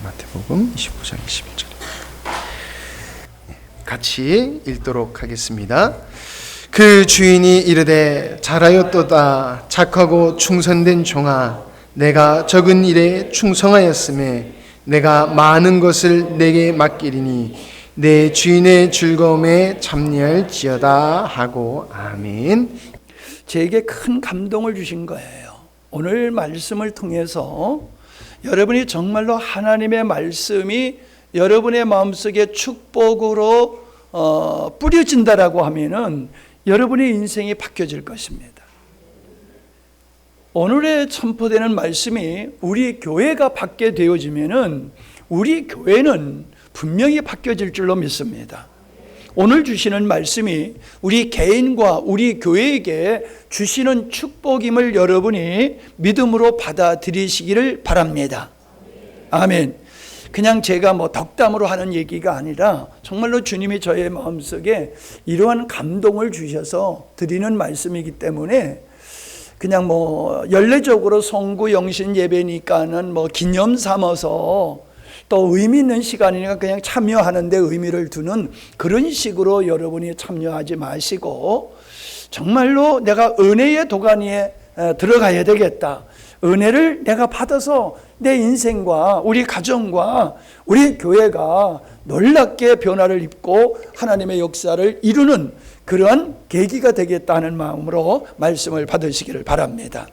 마태복음 25장 21절. 같이 읽도록 하겠습니다. 그 주인이 이르되 잘하였도다 착하고 충성된 종아, 내가 적은 일에 충성하였음에 내가 많은 것을 내게 맡기리니 내 주인의 즐거움에 참여할지어다 하고. 아멘. 제게 큰 감동을 주신 거예요. 오늘 말씀을 통해서 여러분이 정말로 하나님의 말씀이 여러분의 마음속에 축복으로 뿌려진다라고 하면은 여러분의 인생이 바뀌어질 것입니다. 오늘의 선포되는 말씀이 우리 교회가 받게 되어지면은 우리 교회는 분명히 바뀌어질 줄로 믿습니다. 오늘 주시는 말씀이 우리 개인과 우리 교회에게 주시는 축복임을 여러분이 믿음으로 받아들이시기를 바랍니다. 아멘. 그냥 제가 덕담으로 하는 얘기가 아니라 정말로 주님이 저의 마음속에 이러한 감동을 주셔서 드리는 말씀이기 때문에 그냥 연례적으로 성구 영신 예배니까는 기념 삼아서 또 의미 있는 시간이니까 그냥 참여하는 데 의미를 두는 그런 식으로 여러분이 참여하지 마시고 정말로 내가 은혜의 도가니에 들어가야 되겠다. 은혜를 내가 받아서 내 인생과 우리 가정과 우리 교회가 놀랍게 변화를 입고 하나님의 역사를 이루는 그러한 계기가 되겠다는 마음으로 말씀을 받으시기를 바랍니다.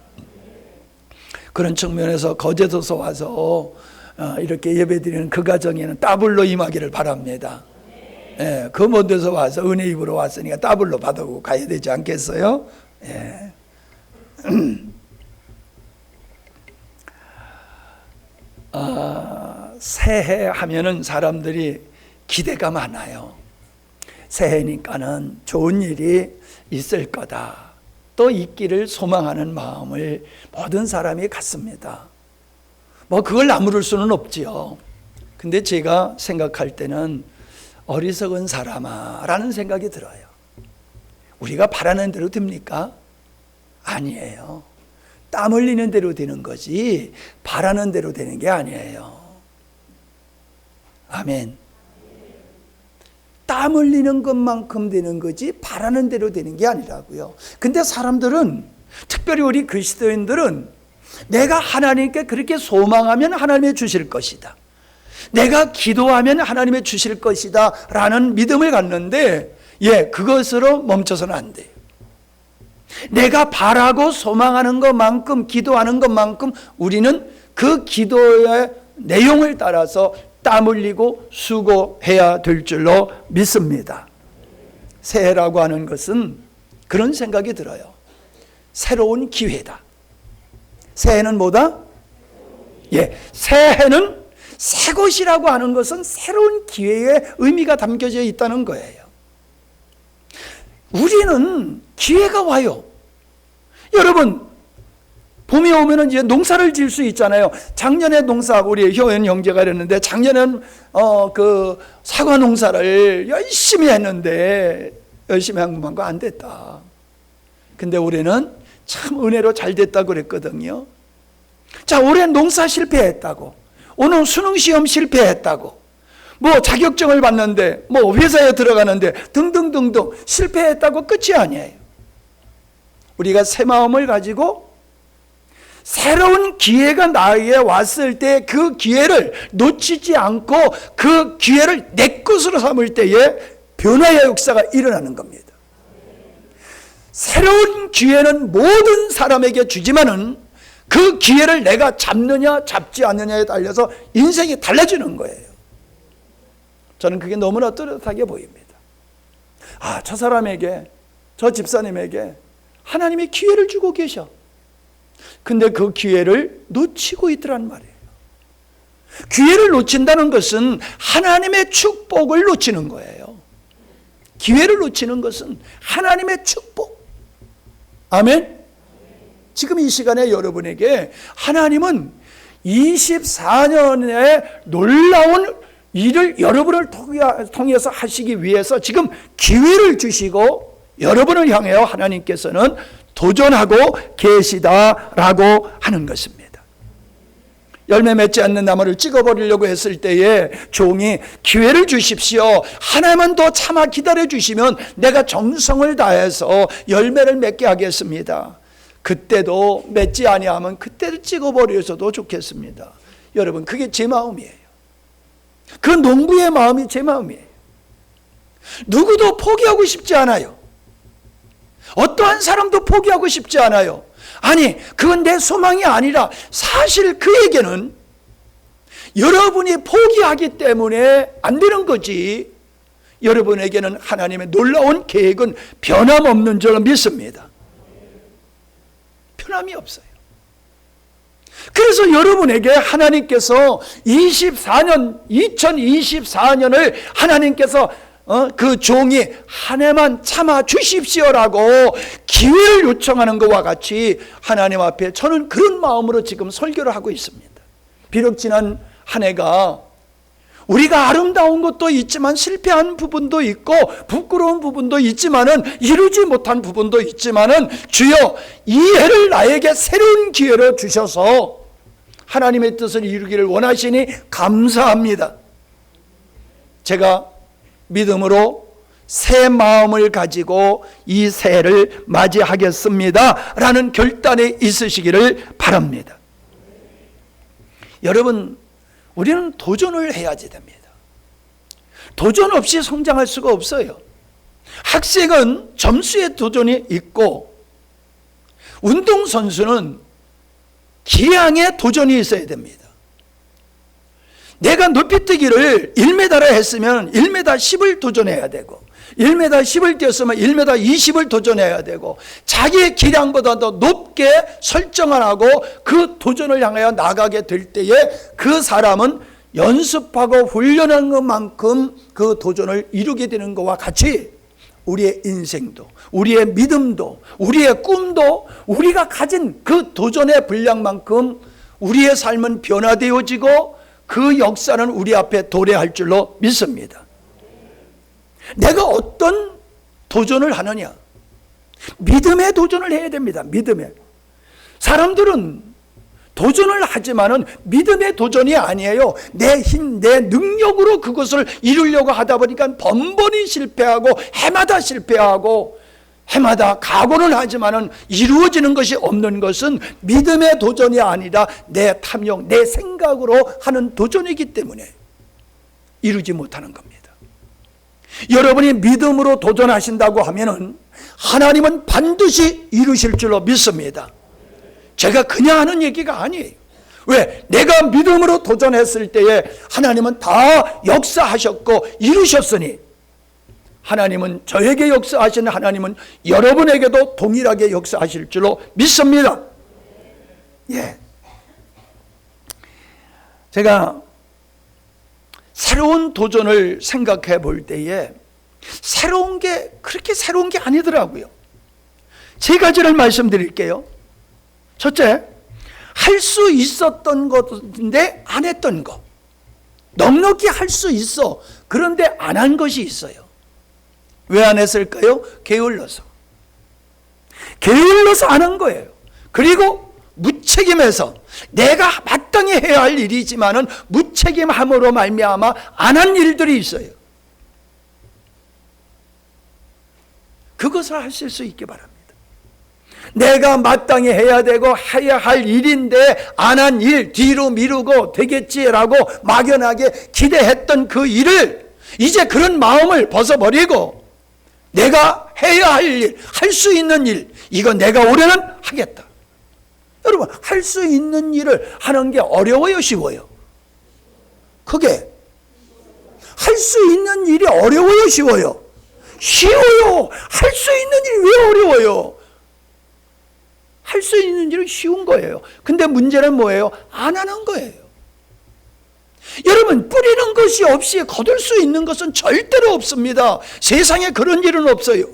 그런 측면에서 거제도서 와서 이렇게 예배드리는 그 가정에는 더블로 임하기를 바랍니다. 예, 그 먼 데서 와서 은혜 입으로 왔으니까 더블로 받아고 가야 되지 않겠어요? 예. 새해 하면은 사람들이 기대가 많아요. 새해니까는 좋은 일이 있을 거다. 또 있기를 소망하는 마음을 모든 사람이 갖습니다. 그걸 나무를 수는 없지요. 근데 제가 생각할 때는 어리석은 사람아 라는 생각이 들어요. 우리가 바라는 대로 됩니까? 아니에요. 땀 흘리는 대로 되는 거지 바라는 대로 되는 게 아니에요. 아멘. 땀 흘리는 것만큼 되는 거지 바라는 대로 되는 게 아니라고요. 근데 사람들은, 특별히 우리 그리스도인들은 내가 하나님께 그렇게 소망하면 하나님이 주실 것이다, 내가 기도하면 하나님이 주실 것이다 라는 믿음을 갖는데 그것으로 멈춰서는 안 돼요. 내가 바라고 소망하는 것만큼, 기도하는 것만큼 우리는 그 기도의 내용을 따라서 땀 흘리고 수고해야 될 줄로 믿습니다. 새해라고 하는 것은 그런 생각이 들어요. 새로운 기회다. 새해는 뭐다? 새해는 새 것이라고 하는 것은 새로운 기회의 의미가 담겨져 있다는 거예요. 우리는 기회가 와요. 여러분, 봄이 오면은 이제 농사를 지을 수 있잖아요. 작년에 농사, 우리 효연 형제가 이랬는데 작년에는 그 사과 농사를 열심히 했는데 열심히 한 것만큼 안 됐다. 근데 올해는 참 은혜로 잘 됐다고 그랬거든요. 자, 올해 농사 실패했다고, 오늘 수능 시험 실패했다고, 자격증을 받는데, 회사에 들어가는데 등등등등 실패했다고 끝이 아니에요. 우리가 새 마음을 가지고 새로운 기회가 나에게 왔을 때 그 기회를 놓치지 않고 그 기회를 내 것으로 삼을 때에 변화의 역사가 일어나는 겁니다. 새로운 기회는 모든 사람에게 주지만은 그 기회를 내가 잡느냐 잡지 않느냐에 달려서 인생이 달라지는 거예요. 저는 그게 너무나 뚜렷하게 보입니다. 저 사람에게, 저 집사님에게 하나님이 기회를 주고 계셔. 근데 그 기회를 놓치고 있더란 말이에요. 기회를 놓친다는 것은 하나님의 축복을 놓치는 거예요. 기회를 놓치는 것은 하나님의 축복. 아멘. 지금 이 시간에 여러분에게 하나님은 24년의 놀라운 일을 여러분을 통해서 하시기 위해서 지금 기회를 주시고 여러분을 향하여 하나님께서는 도전하고 계시다라고 하는 것입니다. 열매 맺지 않는 나무를 찍어버리려고 했을 때에 종이 기회를 주십시오. 하나만 더 참아 기다려 주시면 내가 정성을 다해서 열매를 맺게 하겠습니다. 그때도 맺지 아니하면 그때도 찍어버려서도 좋겠습니다. 여러분, 그게 제 마음이에요. 그 농부의 마음이 제 마음이에요. 누구도 포기하고 싶지 않아요. 어떠한 사람도 포기하고 싶지 않아요. 아니, 그건 내 소망이 아니라 사실 그에게는 여러분이 포기하기 때문에 안 되는 거지, 여러분에게는 하나님의 놀라운 계획은 변함없는 줄 믿습니다. 변함이 없어요. 그래서 여러분에게 하나님께서 2024년을 하나님께서 그 종이 한 해만 참아 주십시오라고 기회를 요청하는 것과 같이 하나님 앞에 저는 그런 마음으로 지금 설교를 하고 있습니다. 비록 지난 한 해가 우리가 아름다운 것도 있지만 실패한 부분도 있고 부끄러운 부분도 있지만은 이루지 못한 부분도 있지만은 주여 이 해를 나에게 새로운 기회로 주셔서 하나님의 뜻을 이루기를 원하시니 감사합니다. 제가 믿음으로 새 마음을 가지고 이 새해를 맞이하겠습니다 라는 결단에 있으시기를 바랍니다. 여러분, 우리는 도전을 해야지 됩니다. 도전 없이 성장할 수가 없어요. 학생은 점수에 도전이 있고 운동선수는 기량에 도전이 있어야 됩니다. 내가 높이뛰기를 1m를 했으면 1m 10을 도전해야 되고 1m 10을 뛰었으면 1m 20을 도전해야 되고 자기의 기량보다 더 높게 설정을 하고 그 도전을 향하여 나가게 될 때에 그 사람은 연습하고 훈련한 것만큼 그 도전을 이루게 되는 것과 같이 우리의 인생도 우리의 믿음도 우리의 꿈도 우리가 가진 그 도전의 분량만큼 우리의 삶은 변화되어지고 그 역사는 우리 앞에 도래할 줄로 믿습니다. 내가 어떤 도전을 하느냐? 믿음의 도전을 해야 됩니다. 믿음의. 사람들은 도전을 하지만은 믿음의 도전이 아니에요. 내 힘, 내 능력으로 그것을 이루려고 하다 보니까 번번이 실패하고 해마다 실패하고 해마다 각오는 하지만은 이루어지는 것이 없는 것은 믿음의 도전이 아니라 내 탐욕, 내 생각으로 하는 도전이기 때문에 이루지 못하는 겁니다. 여러분이 믿음으로 도전하신다고 하면은 하나님은 반드시 이루실 줄로 믿습니다. 제가 그냥 하는 얘기가 아니에요. 왜? 내가 믿음으로 도전했을 때에 하나님은 다 역사하셨고 이루셨으니 하나님은 저에게 역사하시는 하나님은 여러분에게도 동일하게 역사하실 줄로 믿습니다. 예. 제가 새로운 도전을 생각해 볼 때에 새로운 게 그렇게 새로운 게 아니더라고요. 세 가지를 말씀드릴게요. 첫째, 할 수 있었던 것인데 안 했던 것. 넉넉히 할 수 있어. 그런데 안 한 것이 있어요. 왜 안 했을까요? 게을러서. 게을러서 안 한 거예요. 그리고 무책임해서 내가 마땅히 해야 할 일이지만은 무책임함으로 말미암아 안 한 일들이 있어요. 그것을 하실 수 있게 바랍니다. 내가 마땅히 해야 되고 해야 할 일인데 안 한 일, 뒤로 미루고 되겠지라고 막연하게 기대했던 그 일을 이제 그런 마음을 벗어버리고 내가 해야 할 일, 할 수 있는 일, 이거 내가 올해는 하겠다. 여러분, 할 수 있는 일을 하는 게 어려워요, 쉬워요? 그게 할 수 있는 일이 어려워요, 쉬워요? 쉬워요. 할 수 있는 일이 왜 어려워요? 할 수 있는 일은 쉬운 거예요. 근데 문제는 뭐예요? 안 하는 거예요. 여러분, 뿌리는 것이 없이 거둘 수 있는 것은 절대로 없습니다. 세상에 그런 일은 없어요.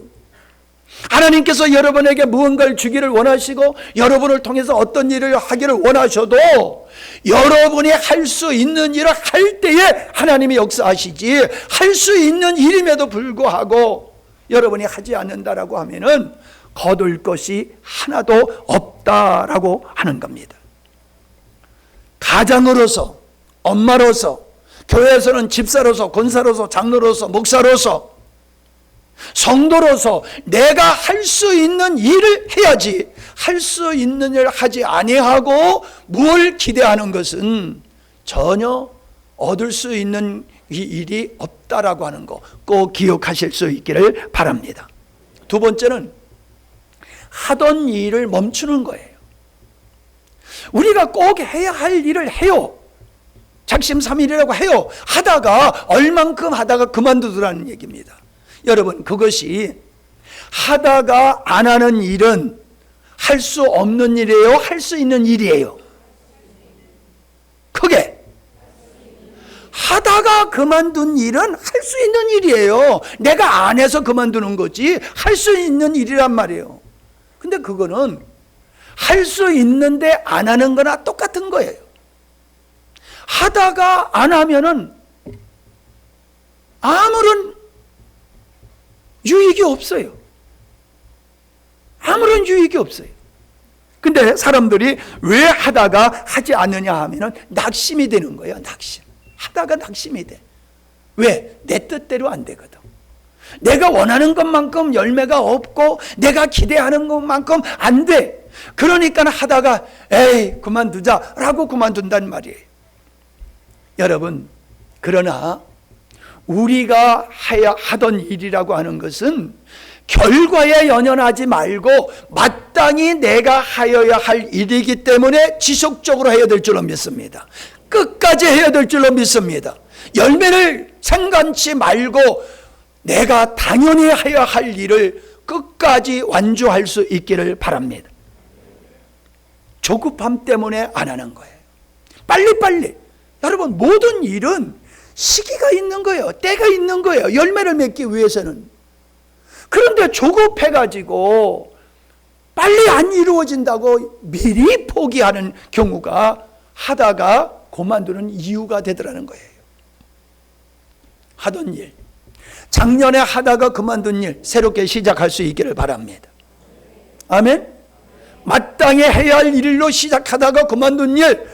하나님께서 여러분에게 무언가를 주기를 원하시고 여러분을 통해서 어떤 일을 하기를 원하셔도 여러분이 할 수 있는 일을 할 때에 하나님이 역사하시지, 할 수 있는 일임에도 불구하고 여러분이 하지 않는다라고 하면은 거둘 것이 하나도 없다라고 하는 겁니다. 가장으로서, 엄마로서, 교회에서는 집사로서, 권사로서, 장로로서, 목사로서, 성도로서 내가 할 수 있는 일을 해야지, 할 수 있는 일을 하지 아니하고 뭘 기대하는 것은 전혀 얻을 수 있는 이 일이 없다라고 하는 거 꼭 기억하실 수 있기를 바랍니다. 두 번째는 하던 일을 멈추는 거예요. 우리가 꼭 해야 할 일을 해요. 작심삼일이라고 해요. 하다가 얼만큼 하다가 그만두더라는 얘기입니다. 여러분, 그것이 하다가 안 하는 일은 할 수 없는 일이에요? 할 수 있는 일이에요? 크게 하다가 그만둔 일은 할 수 있는 일이에요. 내가 안 해서 그만두는 거지 할 수 있는 일이란 말이에요. 근데 그거는 할 수 있는데 안 하는 거나 똑같은 거예요. 하다가 안 하면은 아무런 유익이 없어요. 아무런 유익이 없어요. 근데 사람들이 왜 하다가 하지 않느냐 하면은 낙심이 되는 거예요. 낙심. 하다가 낙심이 돼. 왜? 내 뜻대로 안 되거든. 내가 원하는 것만큼 열매가 없고 내가 기대하는 것만큼 안 돼. 그러니까 하다가 에이 그만두자라고 그만둔단 말이에요. 여러분, 그러나 우리가 하던 일이라고 하는 것은 결과에 연연하지 말고 마땅히 내가 하여야 할 일이기 때문에 지속적으로 해야 될 줄로 믿습니다. 끝까지 해야 될 줄로 믿습니다. 열매를 생각지 말고 내가 당연히 해야 할 일을 끝까지 완주할 수 있기를 바랍니다. 조급함 때문에 안 하는 거예요. 빨리빨리. 여러분, 모든 일은 시기가 있는 거예요. 때가 있는 거예요. 열매를 맺기 위해서는. 그런데 조급해가지고 빨리 안 이루어진다고 미리 포기하는 경우가 하다가 그만두는 이유가 되더라는 거예요. 하던 일, 작년에 하다가 그만둔 일 새롭게 시작할 수 있기를 바랍니다. 아멘. 마땅히 해야 할 일로 시작하다가 그만둔 일,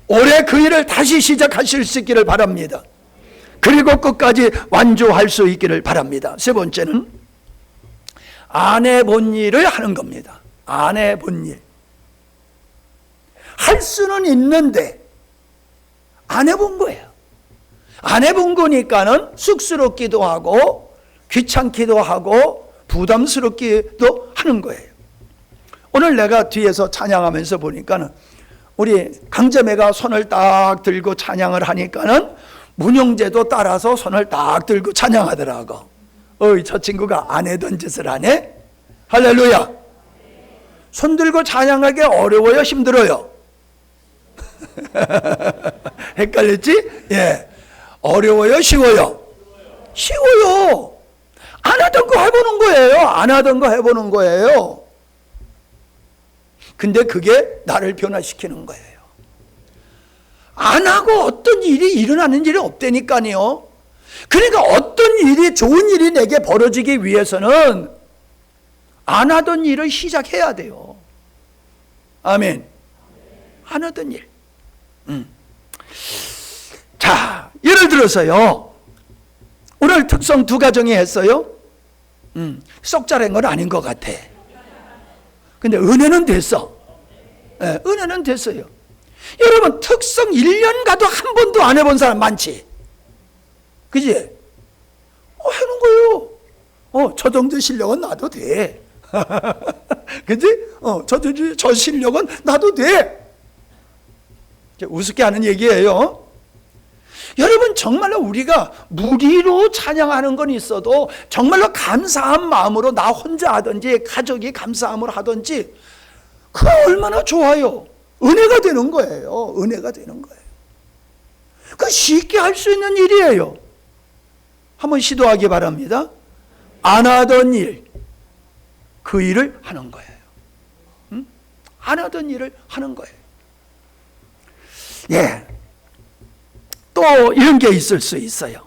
올해 그 일을 다시 시작하실 수 있기를 바랍니다. 그리고 끝까지 완주할 수 있기를 바랍니다. 세 번째는 안 해본 일을 하는 겁니다. 안 해본 일. 할 수는 있는데 안 해본 거예요. 안 해본 거니까는 쑥스럽기도 하고 귀찮기도 하고 부담스럽기도 하는 거예요. 오늘 내가 뒤에서 찬양하면서 보니까는 우리 강재매가 손을 딱 들고 찬양을 하니까는 문영재도 따라서 손을 딱 들고 찬양하더라고. 저 친구가 안 해던 짓을 하네? 할렐루야. 손 들고 찬양하기 어려워요? 힘들어요? 헷갈렸지? 예. 어려워요? 쉬워요? 쉬워요. 안 하던 거 해보는 거예요. 안 하던 거 해보는 거예요. 근데 그게 나를 변화시키는 거예요. 안 하고 어떤 일이 일어나는 일이 없다니까요. 그러니까 어떤 일이, 좋은 일이 내게 벌어지기 위해서는 안 하던 일을 시작해야 돼요. 아멘. 안 하던 일. 자, 예를 들어서요, 오늘 특성 두 가정이 했어요. 쏙 잘한 건 아닌 것 같아. 근데 은혜는 됐어. 네, 은혜는 됐어요. 여러분, 특성 1년 가도 한 번도 안 해본 사람 많지? 그지? 해놓은 거예요. 저 정도 실력은 나도 돼. 그지? 저 실력은 나도 돼. 우습게 하는 얘기예요. 여러분, 정말로 우리가 무리로 찬양하는 건 있어도 정말로 감사한 마음으로 나 혼자 하든지 가족이 감사함으로 하든지 그거 얼마나 좋아요. 은혜가 되는 거예요. 은혜가 되는 거예요. 그 쉽게 할 수 있는 일이에요. 한번 시도하기 바랍니다. 안 하던 일, 그 일을 하는 거예요. 안 하던 일을 하는 거예요. 예. 또 이런 게 있을 수 있어요.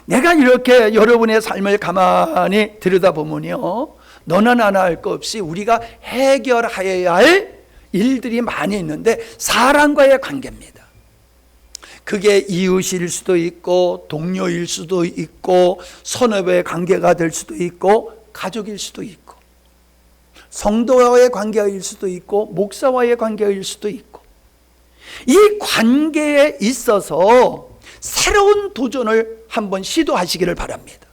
내가 이렇게 여러분의 삶을 가만히 들여다보면요, 너나 나나 할 것 없이 우리가 해결하여야 할 일들이 많이 있는데 사람과의 관계입니다. 그게 이웃일 수도 있고 동료일 수도 있고 선업의 관계가 될 수도 있고 가족일 수도 있고 성도와의 관계일 수도 있고 목사와의 관계일 수도 있고 이 관계에 있어서 새로운 도전을 한번 시도하시기를 바랍니다.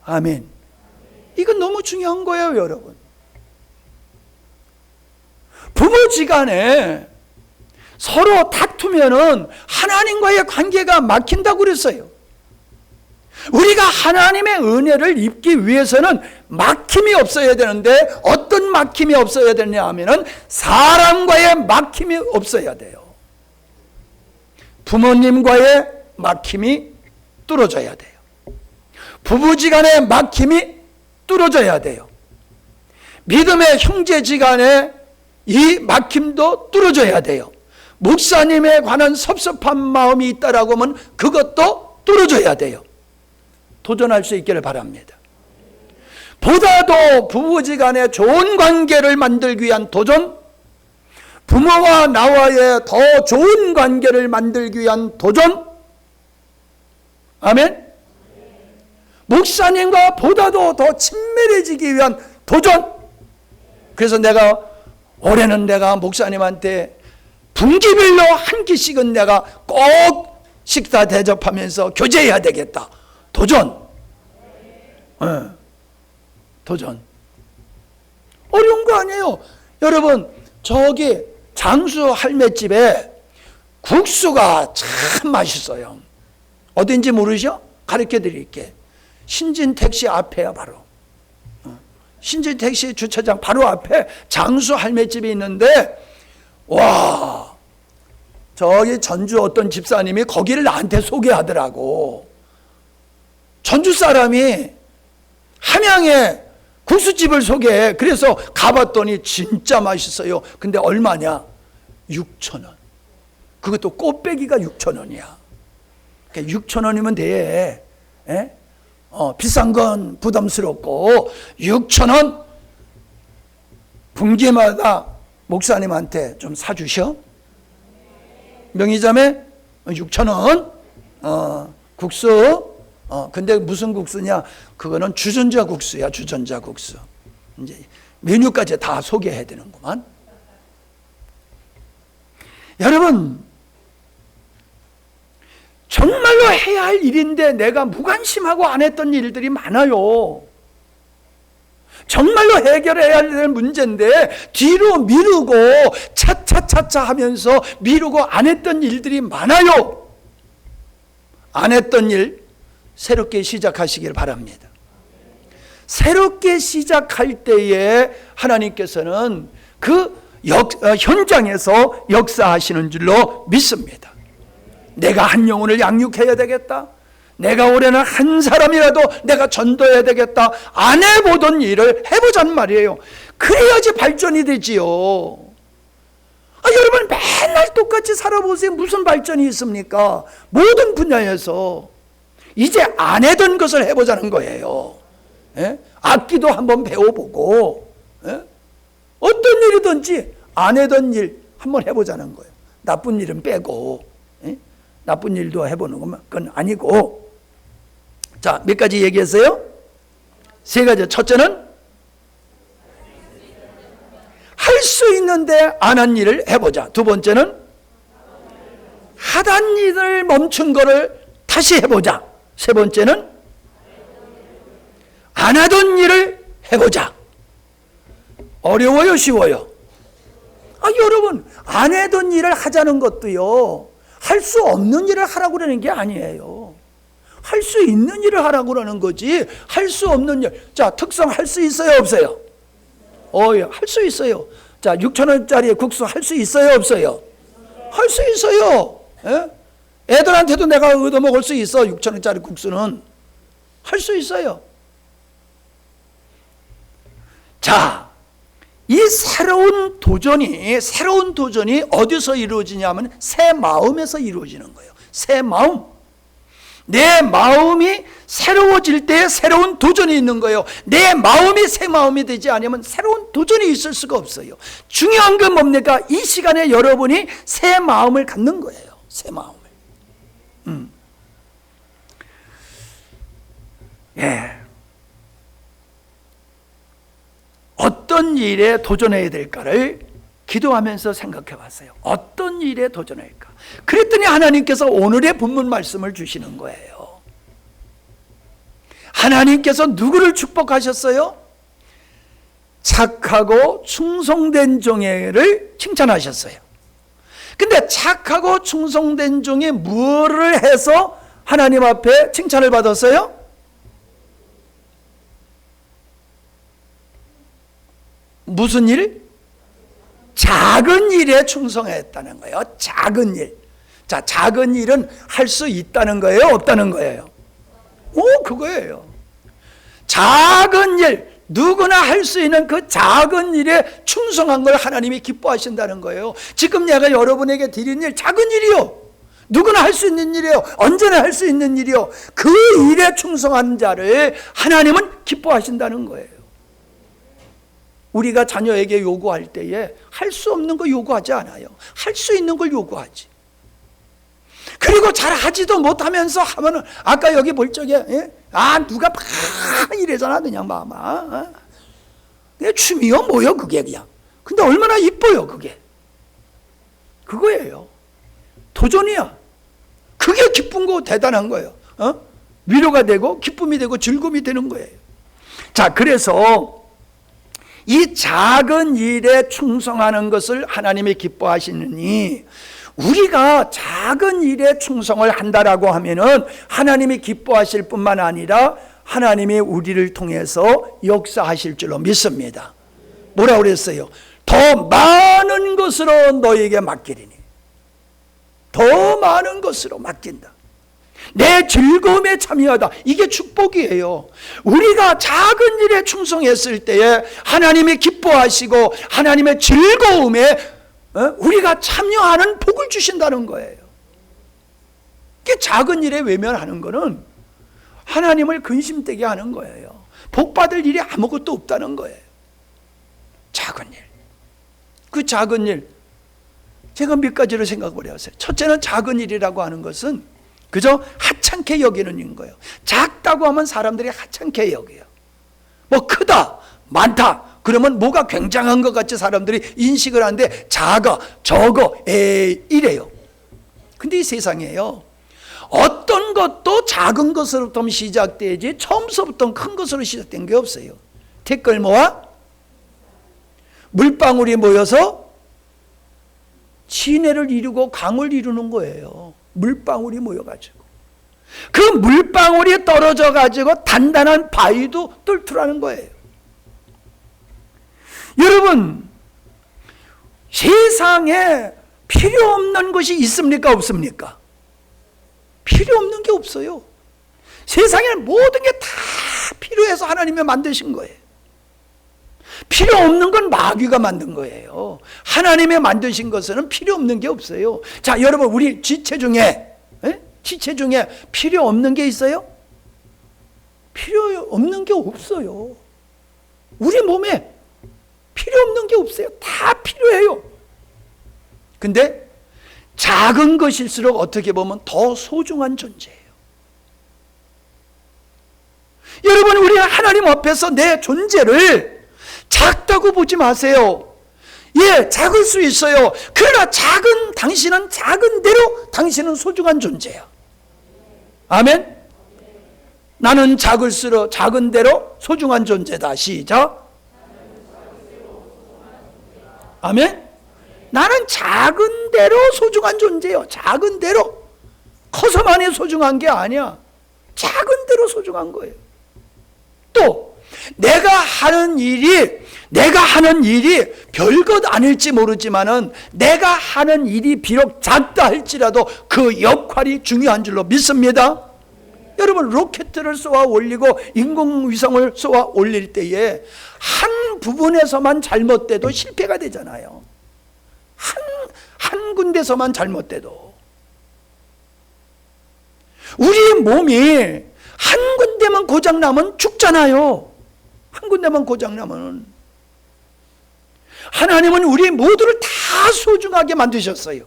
아멘. 이건 너무 중요한 거예요, 여러분. 부부지간에 서로 다투면은 하나님과의 관계가 막힌다고 그랬어요. 우리가 하나님의 은혜를 입기 위해서는 막힘이 없어야 되는데 어떤 막힘이 없어야 되냐 하면은 사람과의 막힘이 없어야 돼요. 부모님과의 막힘이 뚫어져야 돼요. 부부지간의 막힘이 뚫어져야 돼요. 믿음의 형제지간에 이 막힘도 뚫어져야 돼요. 목사님에 관한 섭섭한 마음이 있다라고 하면 그것도 뚫어져야 돼요. 도전할 수 있기를 바랍니다. 보다도 부부지간에 좋은 관계를 만들기 위한 도전, 부모와 나와의 더 좋은 관계를 만들기 위한 도전, 아멘. 목사님과 보다도 더 친밀해지기 위한 도전. 그래서 올해는 내가 목사님한테 분기별로 한 끼씩은 내가 꼭 식사 대접하면서 교제해야 되겠다. 도전. 도전. 어려운 거 아니에요. 여러분, 저기 장수 할매집에 국수가 참 맛있어요. 어딘지 모르죠? 가르쳐 드릴게. 신진택시 앞에야 바로. 신진택시 주차장 바로 앞에 장수 할매집이 있는데 와, 저기 전주 어떤 집사님이 거기를 나한테 소개하더라고. 전주 사람이 함양에 국수집을 소개해. 그래서 가봤더니 진짜 맛있어요. 근데 얼마냐? 6,000원. 그것도 꽃배기가 6,000원이야. 그러니까 6,000원이면 돼. 에? 비싼 건 부담스럽고 6,000원 분기마다 목사님한테 좀 사주셔. 명의자매 6,000원 국수. 근데 무슨 국수냐? 그거는 주전자 국수야. 주전자 국수. 이제 메뉴까지 다 소개해야 되는구만. 여러분, 정말로 해야 할 일인데 내가 무관심하고 안 했던 일들이 많아요. 정말로 해결해야 될 문제인데 뒤로 미루고 차차차차 하면서 미루고 안 했던 일들이 많아요. 안 했던 일 새롭게 시작하시길 바랍니다. 새롭게 시작할 때에 하나님께서는 그 현장에서 역사하시는 줄로 믿습니다. 내가 한 영혼을 양육해야 되겠다. 내가 올해는 한 사람이라도 내가 전도해야 되겠다. 안 해보던 일을 해보자는 말이에요. 그래야지 발전이 되지요. 여러분 맨날 똑같이 살아보세요. 무슨 발전이 있습니까? 모든 분야에서 이제 안 해던 것을 해보자는 거예요. 예? 악기도 한번 배워보고 어떤 일이든지 안 해던 일 한번 해보자는 거예요. 나쁜 일은 빼고 나쁜 일도 해보는 건 아니고. 자, 몇 가지 얘기했어요? 세 가지. 첫째는 할 수 있는데 안 한 일을 해보자. 두 번째는 하던 일을 멈춘 거를 다시 해보자. 세 번째는 안 하던 일을 해보자. 어려워요, 쉬워요? 여러분, 안 하던 일을 하자는 것도요, 할 수 없는 일을 하라고 그러는 게 아니에요. 할 수 있는 일을 하라고 그러는 거지, 할 수 없는 일. 자, 특성 할 수 있어요, 없어요? 예, 할 수 있어요. 자, 6,000원짜리 국수 할 수 있어요, 없어요? 할 수 있어요. 예? 애들한테도 내가 얻어먹을 수 있어. 6,000원짜리 국수는 할 수 있어요. 자, 이 새로운 도전이 어디서 이루어지냐면 새 마음에서 이루어지는 거예요. 새 마음. 내 마음이 새로워질 때 새로운 도전이 있는 거예요. 내 마음이 새 마음이 되지 않으면 새로운 도전이 있을 수가 없어요. 중요한 건 뭡니까? 이 시간에 여러분이 새 마음을 갖는 거예요. 새 마음을. 예. 어떤 일에 도전해야 될까를 기도하면서 생각해 봤어요. 어떤 일에 도전할까? 그랬더니 하나님께서 오늘의 본문 말씀을 주시는 거예요. 하나님께서 누구를 축복하셨어요? 착하고 충성된 종을 칭찬하셨어요. 근데 착하고 충성된 종이 무엇을 해서 하나님 앞에 칭찬을 받았어요? 무슨 일? 작은 일에 충성했다는 거예요. 작은 일. 자, 작은 일은 할 수 있다는 거예요? 없다는 거예요? 그거예요. 작은 일, 누구나 할 수 있는 그 작은 일에 충성한 걸 하나님이 기뻐하신다는 거예요. 지금 내가 여러분에게 드린 일, 작은 일이요. 누구나 할 수 있는 일이에요. 언제나 할 수 있는 일이요. 그 일에 충성한 자를 하나님은 기뻐하신다는 거예요. 우리가 자녀에게 요구할 때에 할 수 없는 거 요구하지 않아요. 할 수 있는 걸 요구하지. 그리고 잘 하지도 못하면서 하면은, 아까 여기 볼 적에, 누가 막 이래잖아, 그냥 마마. 그냥 춤이요, 뭐요, 그게 그냥. 근데 얼마나 이뻐요, 그게. 그거예요. 도전이야. 그게 기쁜 거 대단한 거예요. 위로가 되고, 기쁨이 되고, 즐거움이 되는 거예요. 자, 그래서, 이 작은 일에 충성하는 것을 하나님이 기뻐하시느니 우리가 작은 일에 충성을 한다라고 하면은 하나님이 기뻐하실 뿐만 아니라 하나님이 우리를 통해서 역사하실 줄로 믿습니다. 뭐라고 그랬어요? 더 많은 것으로 너에게 맡기리니. 더 많은 것으로 맡긴다. 내 즐거움에 참여하다. 이게 축복이에요. 우리가 작은 일에 충성했을 때에 하나님이 기뻐하시고 하나님의 즐거움에 우리가 참여하는 복을 주신다는 거예요. 이게 작은 일에 외면하는 거는 하나님을 근심되게 하는 거예요. 복 받을 일이 아무것도 없다는 거예요. 작은 일. 그 작은 일, 제가 몇 가지를 생각을 해봤어요. 첫째는 작은 일이라고 하는 것은 그저 하찮게 여기는 인 거예요. 작다고 하면 사람들이 하찮게 여겨요. 뭐 크다, 많다, 그러면 뭐가 굉장한 것 같이 사람들이 인식을 하는데 작아, 적어, 이래요. 근데 이 세상에요, 어떤 것도 작은 것으로부터 시작되지 처음서부터 큰 것으로 시작된 게 없어요. 티끌모아 물방울이 모여서 시내를 이루고 강을 이루는 거예요. 물방울이 모여가지고 그 물방울이 떨어져 가지고 단단한 바위도 뚫더라는 거예요. 여러분, 세상에 필요 없는 것이 있습니까? 없습니까? 필요 없는 게 없어요. 세상에는 모든 게 다 필요해서 하나님이 만드신 거예요. 필요 없는 건 마귀가 만든 거예요. 하나님이 만드신 것은 필요 없는 게 없어요. 자, 여러분, 우리 지체 중에 필요 없는 게 있어요? 필요 없는 게 없어요. 우리 몸에 필요 없는 게 없어요. 다 필요해요. 근데 작은 것일수록 어떻게 보면 더 소중한 존재예요. 여러분, 우리 하나님 앞에서 내 존재를 작다고 보지 마세요. 예, 작을 수 있어요. 그러나 당신은 작은 대로 당신은 소중한 존재야. 아멘? 나는 작은 대로 소중한 존재다. 시작. 아멘? 나는 작은 대로 소중한 존재예요. 작은 대로. 커서만이 소중한 게 아니야. 작은 대로 소중한 거예요. 또 내가 하는 일이 별것 아닐지 모르지만은 내가 하는 일이 비록 작다 할지라도 그 역할이 중요한 줄로 믿습니다. 여러분, 로켓을 쏘아 올리고 인공위성을 쏘아 올릴 때에 한 부분에서만 잘못돼도 실패가 되잖아요. 한 군데서만 잘못돼도. 우리의 우리 몸이 한 군데만 고장나면 죽잖아요. 한 군데만 고장나면. 하나님은 우리 모두를 다 소중하게 만드셨어요.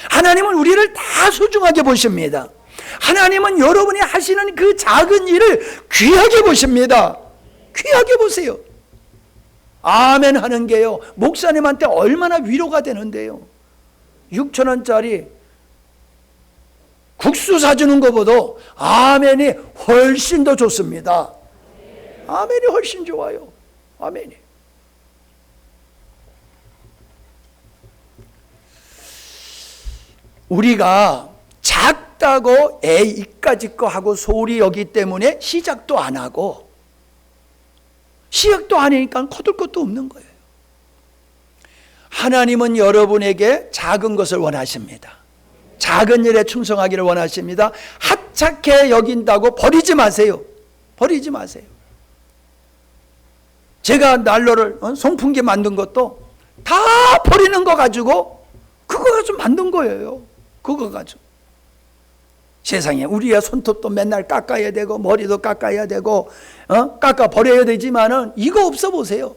하나님은 우리를 다 소중하게 보십니다. 하나님은 여러분이 하시는 그 작은 일을 귀하게 보십니다. 귀하게 보세요. 아멘 하는 게요, 목사님한테 얼마나 위로가 되는데요. 6,000원짜리 국수 사주는 것보다 아멘이 훨씬 더 좋습니다. 아멘이 훨씬 좋아요. 아멘이. 우리가 작다고 이까짓 거 하고 소홀히 여기 때문에 시작도 안 하고, 시작도 안 하니까 거둘 것도 없는 거예요. 하나님은 여러분에게 작은 것을 원하십니다. 작은 일에 충성하기를 원하십니다. 하찮게 여긴다고 버리지 마세요. 버리지 마세요. 제가 난로를 송풍기 만든 것도 다 버리는 거 가지고 그거 가지고 만든 거예요. 그거 가지고. 세상에 우리의 손톱도 맨날 깎아야 되고 머리도 깎아야 되고 깎아 버려야 되지만은 이거 없어 보세요.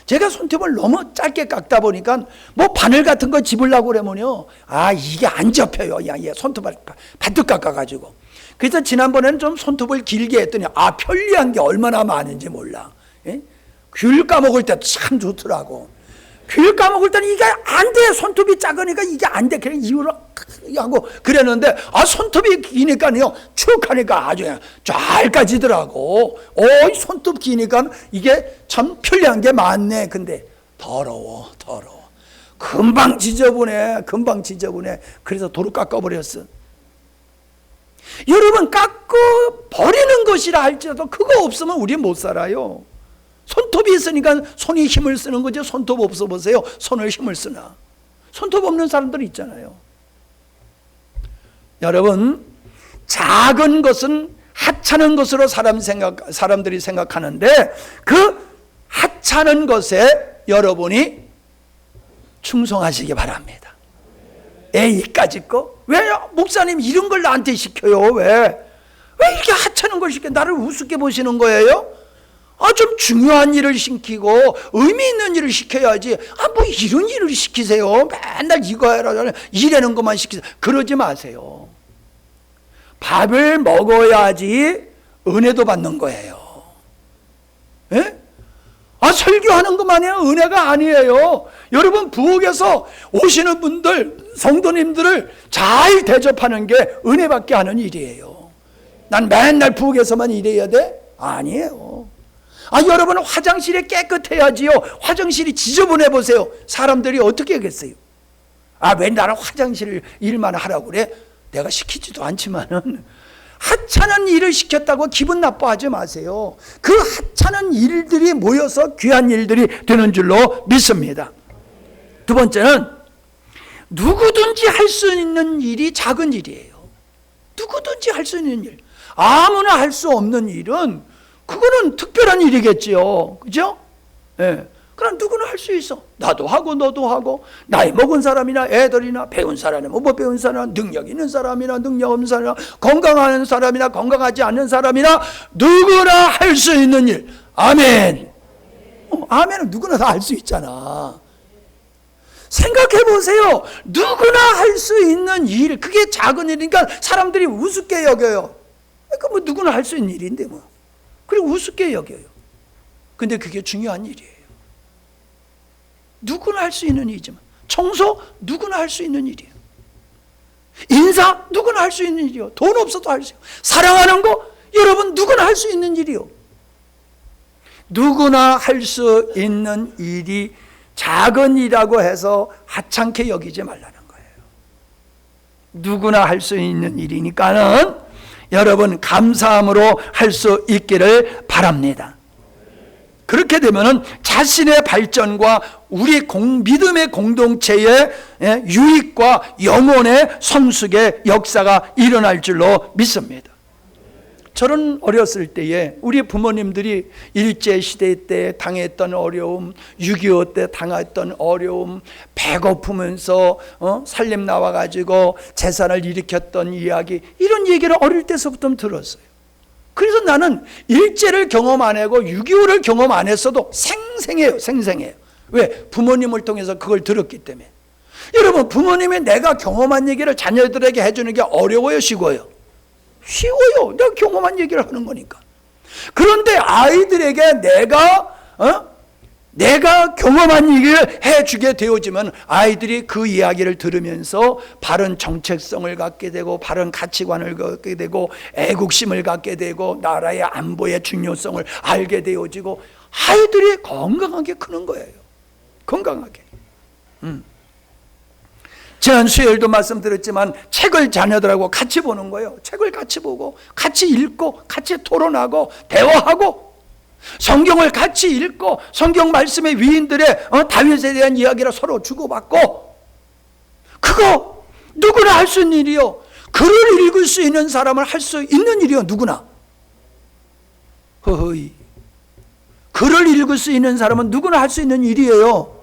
제가 손톱을 너무 짧게 깎다 보니까 뭐 바늘 같은 거 집으려고 그러면요, 이게 안 접혀요. 얘 손톱을 반뜩 깎아가지고. 그래서 지난번에는 좀 손톱을 길게 했더니 편리한 게 얼마나 많은지 몰라. 예? 귤 까먹을 때도 참 좋더라고. 귤 까먹을 때는 이게 안 돼. 손톱이 작으니까 이게 안 돼. 그냥 이유로 하고 그랬는데 손톱이 기니까요, 축 하니까 아주 그냥 잘 까지더라고. 손톱 기니까 이게 참 편리한 게 많네. 근데 더러워. 금방 지저분해. 그래서 도로 깎아버렸어. 여러분, 깎고 버리는 것이라 할지라도 그거 없으면 우리 못 살아요. 손톱이 있으니까 손이 힘을 쓰는 거지. 손톱 없어 보세요. 손을 힘을 쓰나. 손톱 없는 사람들 있잖아요. 여러분, 작은 것은 하찮은 것으로 사람들이 생각하는데 그 하찮은 것에 여러분이 충성하시기 바랍니다. 이까짓 거? 왜 목사님 이런 걸 나한테 시켜요? 왜 이렇게 하찮은 걸 시켜? 나를 우습게 보시는 거예요? 좀 중요한 일을 시키고 의미 있는 일을 시켜야지. 뭐 이런 일을 시키세요. 맨날 이거 해라 이래는 것만 시키세요. 그러지 마세요. 밥을 먹어야지 은혜도 받는 거예요. 예? 설교하는 것만이 은혜가 아니에요. 여러분, 부엌에서 오시는 분들, 성도님들을 잘 대접하는 게 은혜 받게 하는 일이에요. 난 맨날 부엌에서만 일해야 돼? 아니에요. 여러분, 화장실이 깨끗해야지요. 화장실이 지저분해 보세요. 사람들이 어떻게 하겠어요? 왜 나는 화장실 일만 하라고 그래? 내가 시키지도 않지만은. 하찮은 일을 시켰다고 기분 나빠하지 마세요. 그 하찮은 일들이 모여서 귀한 일들이 되는 줄로 믿습니다. 두 번째는 누구든지 할 수 있는 일이 작은 일이에요. 누구든지 할 수 있는 일. 아무나 할 수 없는 일은 그거는 특별한 일이겠지요. 그죠? 예. 그럼 누구나 할 수 있어. 나도 하고 너도 하고, 나이 먹은 사람이나 애들이나 배운 사람이나 못 배운 사람이나 능력 있는 사람이나 능력 없는 사람이나 건강한 사람이나 건강하지 않는 사람이나 누구나 할 수 있는 일. 아멘. 아멘은 누구나 다 할 수 있잖아. 생각해 보세요. 누구나 할 수 있는 일, 그게 작은 일이니까 사람들이 우습게 여겨요. 그러니까 뭐 누구나 할 수 있는 일인데 뭐. 그리고 우습게 여겨요. 근데 그게 중요한 일이에요. 누구나 할 수 있는 일이지만, 청소 누구나 할 수 있는 일이에요. 인사 누구나 할 수 있는 일이요. 돈 없어도 할 수 있어요. 사랑하는 거 여러분 누구나 할 수 있는 일이요. 누구나 할 수 있는 일이 작은 일이라고 해서 하찮게 여기지 말라는 거예요. 누구나 할 수 있는 일이니까는 여러분 감사함으로 할 수 있기를 바랍니다. 그렇게 되면은 자신의 발전과 우리 믿음의 공동체의 유익과 영혼의 성숙의 역사가 일어날 줄로 믿습니다. 저는 어렸을 때에 우리 부모님들이 일제시대 때 당했던 어려움, 6.25 때 당했던 어려움, 배고프면서 살림 나와가지고 재산을 일으켰던 이야기, 이런 얘기를 어릴 때서부터 들었어요. 그래서 나는 일제를 경험 안 하고 6.25를 경험 안 했어도 생생해요. 생생해요. 왜? 부모님을 통해서 그걸 들었기 때문에. 여러분, 부모님이 내가 경험한 얘기를 자녀들에게 해주는 게 어려워요, 쉬워요? 쉬워요. 내가 경험한 얘기를 하는 거니까. 그런데 아이들에게 내가 경험한 얘기를 해주게 되어지면 아이들이 그 이야기를 들으면서 바른 정체성을 갖게 되고 바른 가치관을 갖게 되고 애국심을 갖게 되고 나라의 안보의 중요성을 알게 되어지고 아이들이 건강하게 크는 거예요. 건강하게. 지난 수요일도 말씀드렸지만 책을 자녀들하고 같이 보는 거예요. 책을 같이 보고 같이 읽고 같이 토론하고 대화하고 성경을 같이 읽고 성경 말씀의 위인들의 다윗에 대한 이야기를 서로 주고받고, 그거 누구나 할 수 있는 일이요. 글을 읽을 수 있는 사람은 할 수 있는 일이요. 누구나. 허허이. 글을 읽을 수 있는 사람은 누구나 할 수 있는 일이에요.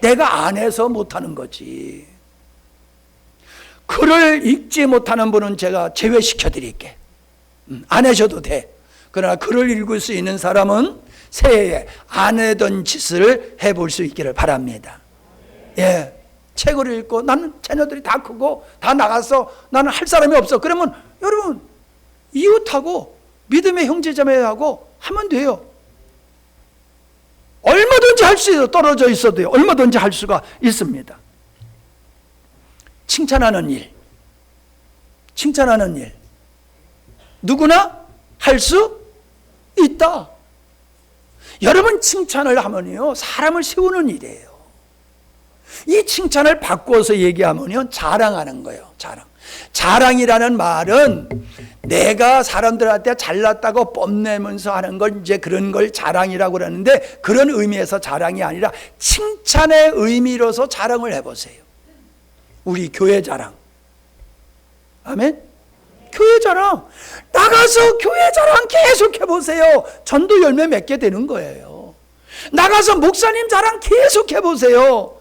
내가 안 해서 못하는 거지. 글을 읽지 못하는 분은 제가 제외시켜 드릴게. 안 하셔도 돼. 그러나 글을 읽을 수 있는 사람은 새해에 안 하던 짓을 해볼 수 있기를 바랍니다. 예, 책을 읽고 나는 자녀들이 다 크고 다 나가서 나는 할 사람이 없어. 그러면 여러분 이웃하고 믿음의 형제자매하고 하면 돼요. 얼마든지 할 수 있어요. 떨어져 있어도요. 얼마든지 할 수가 있습니다. 칭찬하는 일, 칭찬하는 일, 누구나 할 수 있다. 여러분, 칭찬을 하면요 사람을 세우는 일이에요. 이 칭찬을 바꿔서 얘기하면요 자랑하는 거예요. 자랑이라는 말은 내가 사람들한테 잘났다고 뽐내면서 하는 걸 이제 그런 걸 자랑이라고 그러는데, 그런 의미에서 자랑이 아니라 칭찬의 의미로서 자랑을 해보세요. 우리 교회 자랑. 아멘? 교회 자랑. 나가서 교회 자랑 계속 해보세요. 전도 열매 맺게 되는 거예요. 나가서 목사님 자랑 계속 해보세요.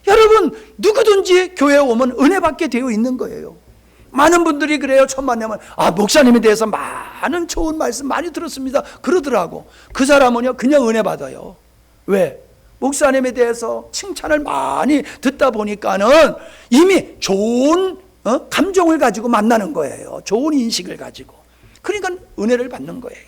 여러분, 누구든지 교회에 오면 은혜 받게 되어 있는 거예요. 많은 분들이 그래요. 처음 만나면 목사님에 대해서 많은 좋은 말씀 많이 들었습니다 그러더라고. 그 사람은요 그냥 은혜 받아요. 왜? 목사님에 대해서 칭찬을 많이 듣다 보니까는 이미 좋은 감정을 가지고 만나는 거예요. 좋은 인식을 가지고. 그러니까 은혜를 받는 거예요.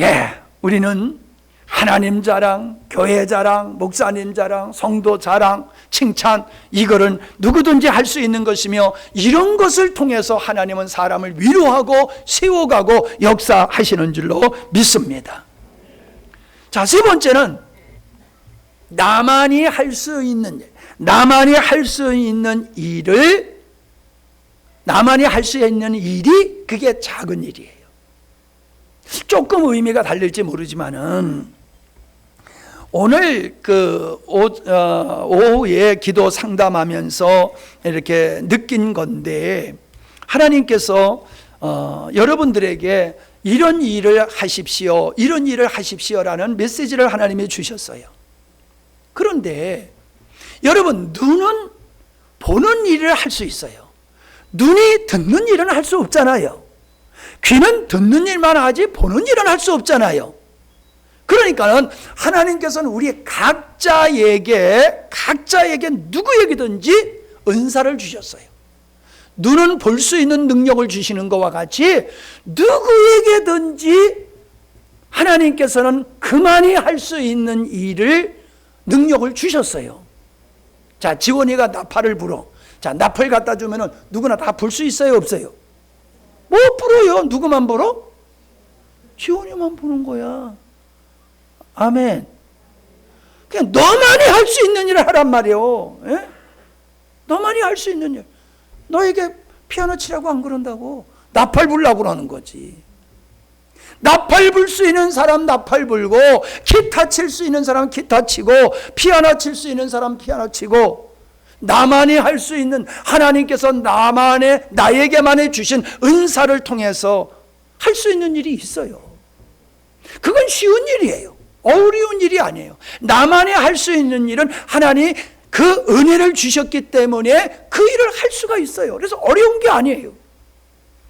예, 우리는 하나님 자랑, 교회 자랑, 목사님 자랑, 성도 자랑, 칭찬, 이거는 누구든지 할 수 있는 것이며, 이런 것을 통해서 하나님은 사람을 위로하고 세워가고 역사하시는 줄로 믿습니다. 자, 세 번째는 나만이 할 수 있는 일, 나만이 할 수 있는 일이 그게 작은 일이에요. 조금 의미가 다를지 모르지만은 오늘 오후에 기도 상담하면서 이렇게 느낀 건데, 하나님께서 여러분들에게 이런 일을 하십시오, 이런 일을 하십시오라는 메시지를 하나님이 주셨어요. 그런데 여러분, 눈은 보는 일을 할 수 있어요. 눈이 듣는 일은 할 수 없잖아요. 귀는 듣는 일만 하지 보는 일은 할 수 없잖아요. 그러니까는 하나님께서는 우리 각자에게 누구에게든지 은사를 주셨어요. 눈은 볼 수 있는 능력을 주시는 것과 같이 누구에게든지 하나님께서는 그만이 할 수 있는 능력을 주셨어요. 자, 지원이가 나팔을 불어. 자, 나팔 갖다 주면은 누구나 다 불 수 있어요, 없어요? 못 불어요. 누구만 불어? 지원이만 부는 거야. 아멘. 그냥 너만이 할 수 있는 일을 하란 말이에요. 예? 너만이 할 수 있는 일. 너에게 피아노 치라고 안 그런다고. 나팔 불라고 그러는 거지. 나팔 불 수 있는 사람 나팔 불고, 기타 칠 수 있는 사람 기타 치고, 피아노 칠 수 있는 사람 피아노 치고, 나만이 할 수 있는, 하나님께서 나에게만 주신 은사를 통해서 할 수 있는 일이 있어요. 그건 쉬운 일이에요. 어려운 일이 아니에요. 나만이 할 수 있는 일은 하나님이 그 은혜를 주셨기 때문에 그 일을 할 수가 있어요. 그래서 어려운 게 아니에요.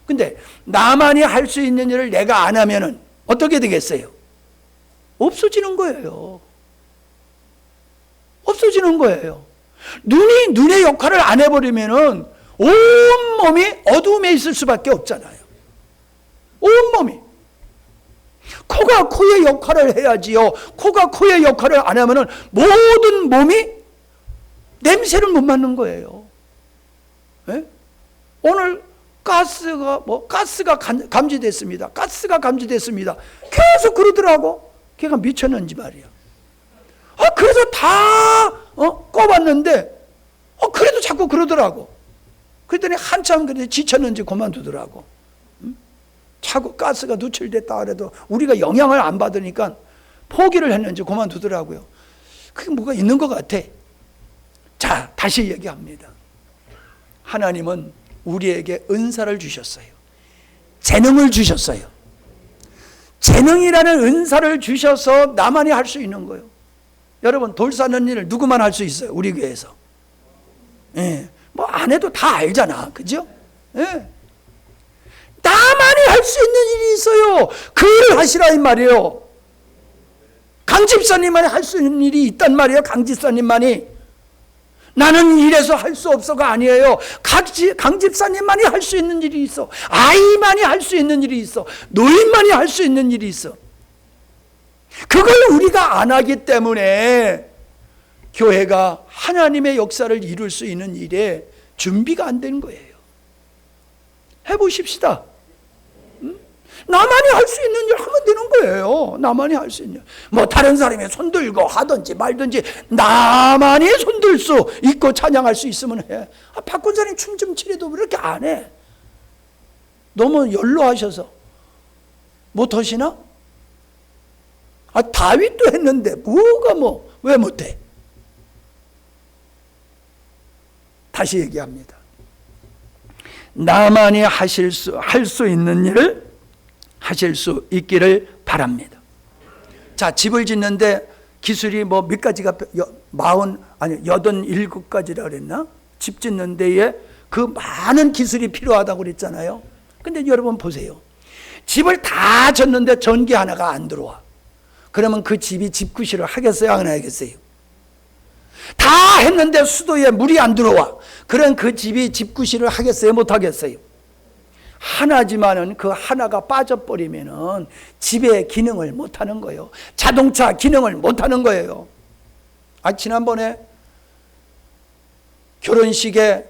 근데 나만이 할 수 있는 일을 내가 안 하면은 어떻게 되겠어요? 없어지는 거예요. 없어지는 거예요. 눈의 역할을 안 해버리면은 온몸이 어두움에 있을 수밖에 없잖아요. 온몸이. 코가 코의 역할을 해야지요. 코가 코의 역할을 안 하면은 모든 몸이 냄새를 못 맡는 거예요. 네? 오늘 가스가 감지됐습니다. 가스가 감지됐습니다. 계속 그러더라고. 걔가 미쳤는지 말이야. 그래서 다 꺼봤는데 그래도 자꾸 그러더라고. 그랬더니 한참 그래 지쳤는지 그만두더라고. 자꾸 가스가 누출됐다 그래도 우리가 영향을 안 받으니까 포기를 했는지 그만두더라고요. 그게 뭐가 있는 것 같아. 자, 다시 얘기합니다. 하나님은 우리에게 은사를 주셨어요. 재능을 주셨어요. 재능이라는 은사를 주셔서 나만이 할 수 있는 거예요. 여러분, 돌 쌓는 일을 누구만 할 수 있어요? 우리 교회에서. 예. 뭐 안 해도 다 알잖아. 그죠? 예. 나만이 할 수 있는 일이 있어요. 그 일을 하시라 이 말이에요. 강 집사님만이 할 수 있는 일이 있단 말이에요. 강 집사님만이. 나는 이래서 할 수 없어가 아니에요. 강 집사님만이 할 수 있는 일이 있어. 아이만이 할 수 있는 일이 있어. 노인만이 할 수 있는 일이 있어. 그걸 우리가 안 하기 때문에 교회가 하나님의 역사를 이룰 수 있는 일에 준비가 안 된 거예요. 해보십시다. 나만이 할 수 있는 일 하면 되는 거예요. 나만이 할 수 있는 일. 뭐 다른 사람이 손들고 하든지 말든지 나만이 손들 수 있고 찬양할 수 있으면 해. 박군사님 춤 좀 추래도 왜 이렇게 안 해? 너무 연로하셔서 못하시나? 다윗도 했는데 뭐가 왜 못해? 다시 얘기합니다. 나만이 할 수 있는 일을 하실 수 있기를 바랍니다. 자, 집을 짓는데 기술이 몇 가지가 87가지라 그랬나? 집 짓는 데에 그 많은 기술이 필요하다고 그랬잖아요. 근데 여러분 보세요. 집을 다 졌는데 전기 하나가 안 들어와. 그러면 그 집이 집구실을 하겠어요? 안 하겠어요? 다 했는데 수도에 물이 안 들어와. 그럼 그 집이 집구실을 하겠어요? 못 하겠어요? 하나지만은 그 하나가 빠져버리면은 집의 기능을 못 하는 거예요. 자동차 기능을 못 하는 거예요. 지난번에 결혼식에